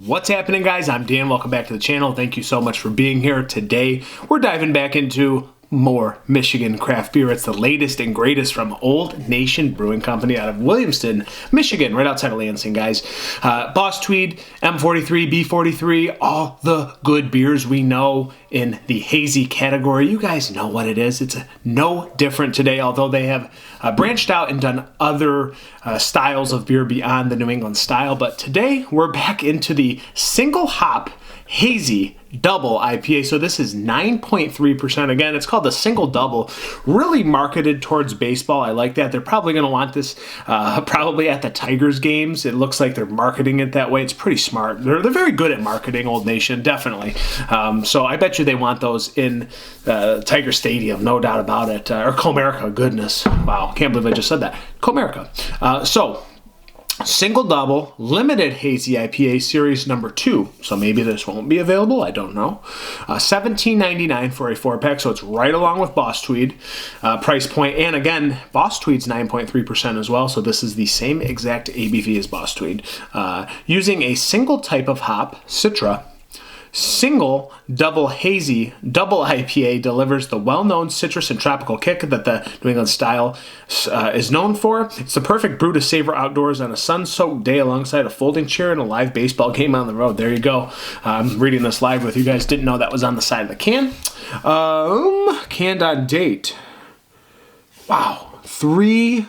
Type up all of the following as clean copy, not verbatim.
What's happening, guys? I'm Dan. Welcome back to the channel. Thank you so much for being here. Today, we're diving back into more Michigan craft beer. It's the latest and greatest from Old Nation Brewing Company out of Williamston, Michigan, right outside of Lansing, guys. Boss Tweed, M43, B43, all the good beers we know in the hazy category. You guys know what it is. It's no different today, although they have branched out and done other styles of beer beyond the New England style. But today, we're back into the single hop Hazy double IPA. So this is 9.3%. Again, it's called the single double, really marketed towards baseball. I like that. They're probably going to want this probably at the Tigers games. It looks like they're marketing it that way. It's pretty smart. They're very good at marketing, Old Nation, definitely. So I bet you they want those in Tiger Stadium, no doubt about it. Or Comerica, goodness. Wow, can't believe I just said that. Comerica. Single double, limited hazy IPA series number 2. So maybe this won't be available. I don't know. $17.99 for a 4-pack. So it's right along with Boss Tweed price point. And again, Boss Tweed's 9.3% as well. So this is the same exact ABV as Boss Tweed. Using a single type of hop, Citra. Single double hazy double IPA delivers the well-known citrus and tropical kick that the New England style is known for. It's the perfect brew to savor outdoors on a sun-soaked day alongside a folding chair and a live baseball game on the road. There you go. I'm reading this live with you guys. Didn't know that was on the side of the can. Canned on date. Wow. 3/13,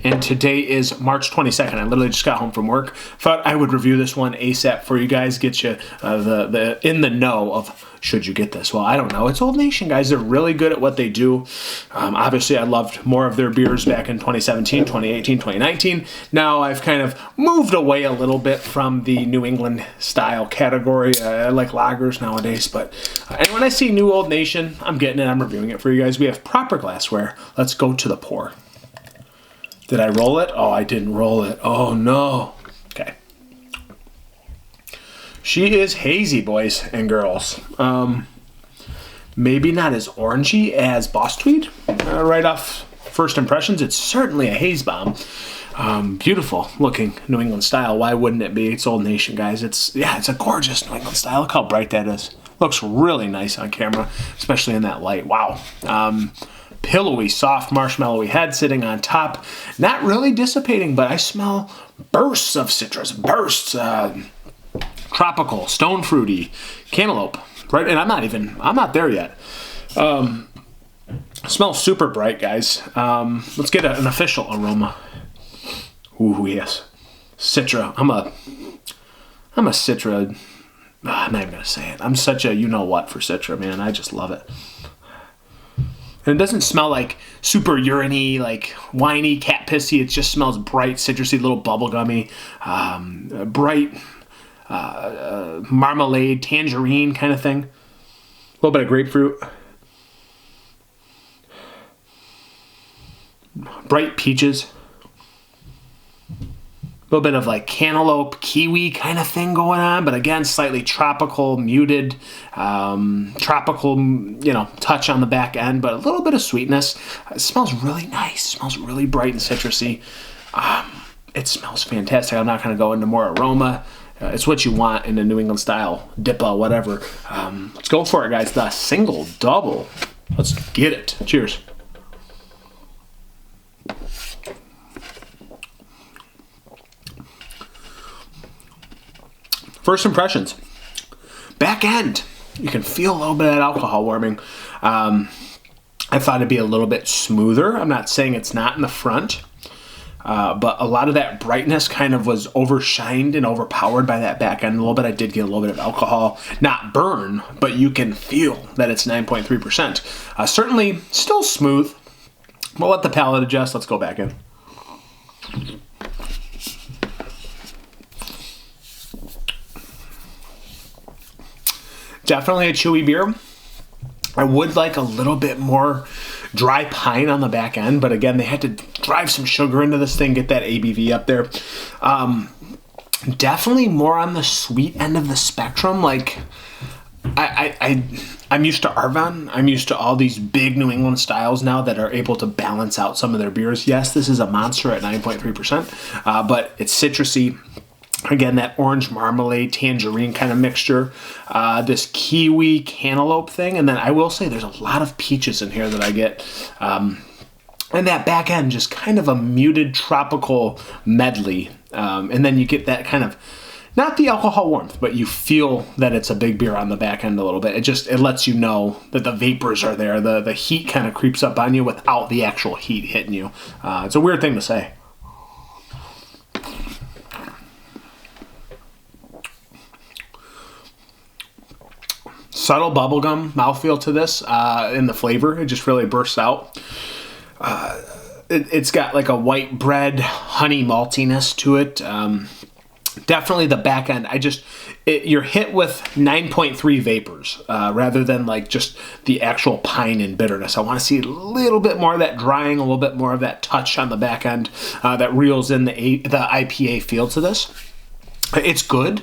and today is March 22nd. I literally just got home from work. Thought I would review this one ASAP for you guys, get you the in the know of should you get this. Well, I don't know. It's Old Nation, guys. They're really good at what they do. Obviously, I loved more of their beers back in 2017, 2018, 2019. Now I've kind of moved away a little bit from the New England style category. I like lagers nowadays, but and when I see new Old Nation, I'm getting it. I'm reviewing it for you guys. We have proper glassware. Let's go to the pour. Did I roll it? Oh, I didn't roll it. Oh, no. Okay. She is hazy, boys and girls. Maybe not as orangey as Boss Tweed. Right off first impressions, it's certainly a haze bomb. Beautiful looking New England style. Why wouldn't it be? It's Old Nation, guys. It's a gorgeous New England style. Look how bright that is. Looks really nice on camera, especially in that light. Wow. Pillowy, soft, marshmallowy head sitting on top. Not really dissipating, but I smell bursts of citrus, bursts, tropical, stone fruity, cantaloupe, right? And I'm not there yet. Smells super bright, guys. Let's get an official aroma. Ooh, yes. Citra. I'm a Citra. I'm not even going to say it. I'm such a you-know-what for Citra, man. I just love it. And it doesn't smell like super urine-y, like whiny, cat pissy. It just smells bright, citrusy, little bubblegummy, bright marmalade, tangerine kind of thing. A little bit of grapefruit. Bright peaches. A little bit of like cantaloupe, kiwi kind of thing going on, but again, slightly tropical, muted, tropical, touch on the back end, but a little bit of sweetness. It smells really nice. It smells really bright and citrusy. It smells fantastic. I'm not going to go into more aroma. It's what you want in a New England style, DIPA, whatever. Let's go for it, guys. The single double. Let's get it. Cheers. First impressions. Back end. You can feel a little bit of that alcohol warming. I thought it'd be a little bit smoother. I'm not saying it's not in the front. But a lot of that brightness kind of was overshined and overpowered by that back end a little bit. I did get a little bit of alcohol. Not burn, but you can feel that it's 9.3%. Certainly still smooth. We'll let the palate adjust. Let's go back in. Definitely a chewy beer. I would like a little bit more dry pine on the back end, but again, they had to drive some sugar into this thing, get that ABV up there. Definitely more on the sweet end of the spectrum. Like, I'm used to Arvon. I'm used to all these big New England styles now that are able to balance out some of their beers. Yes, this is a monster at 9.3%, but it's citrusy. Again, that orange marmalade, tangerine kind of mixture, this kiwi cantaloupe thing. And then I will say there's a lot of peaches in here that I get. And that back end, just kind of a muted tropical medley. And then you get that kind of, not the alcohol warmth, but you feel that it's a big beer on the back end a little bit. It lets you know that the vapors are there. The heat kind of creeps up on you without the actual heat hitting you. It's a weird thing to say. Subtle bubblegum mouthfeel to this in the flavor. It just really bursts out. It's got like a white bread, honey maltiness to it. Definitely the back end. You're hit with 9.3 vapors rather than like just the actual pine and bitterness. I want to see a little bit more of that drying, a little bit more of that touch on the back end that reels in the IPA feel to this. It's good.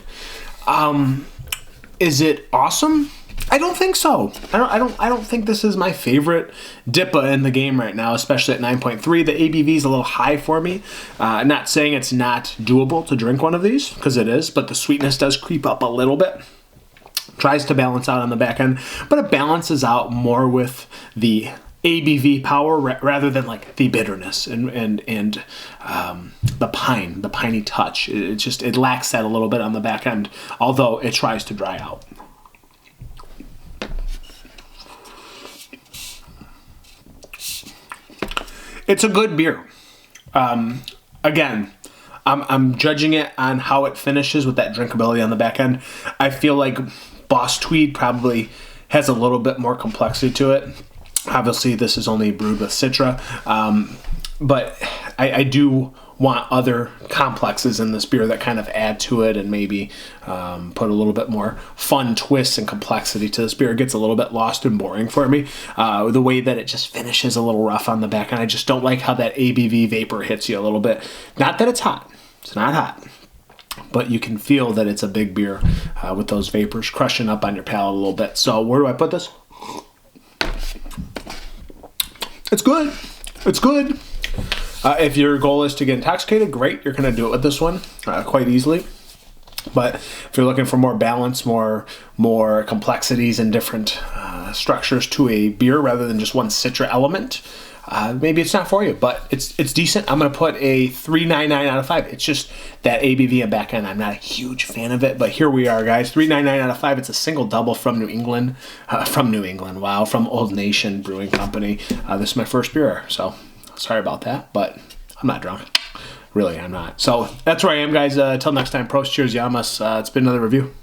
Is it awesome? I don't think so. I don't think this is my favorite DIPA in the game right now, especially at 9.3. The ABV is a little high for me. Not saying it's not doable to drink one of these, because it is, but the sweetness does creep up a little bit. Tries to balance out on the back end, but it balances out more with the ABV power rather than like the bitterness and the piney touch. It lacks that a little bit on the back end, although it tries to dry out. It's a good beer. Again, I'm judging it on how it finishes with that drinkability on the back end. I feel like Boss Tweed probably has a little bit more complexity to it. Obviously, this is only brewed with Citra, but I do want other complexes in this beer that kind of add to it and maybe put a little bit more fun twists and complexity to this beer. It gets a little bit lost and boring for me. The way that it just finishes a little rough on the back, and I just don't like how that ABV vapor hits you a little bit. Not that it's hot. It's not hot. But you can feel that it's a big beer with those vapors crushing up on your palate a little bit. So where do I put this? It's good. It's good. If your goal is to get intoxicated, great. You're going to do it with this one quite easily. But if you're looking for more balance, more complexities and different structures to a beer rather than just one Citra element, maybe it's not for you. But it's decent. I'm going to put a 3.99 out of 5. It's just that ABV and back end. I'm not a huge fan of it, but here we are, guys. 3.99 out of 5. It's a single double from New England. Wow, from Old Nation Brewing Company. This is my first beer, so sorry about that, but I'm not drunk. Really, I'm not. So that's where I am, guys. Until next time, Prost, cheers, Yamas. It's been another review.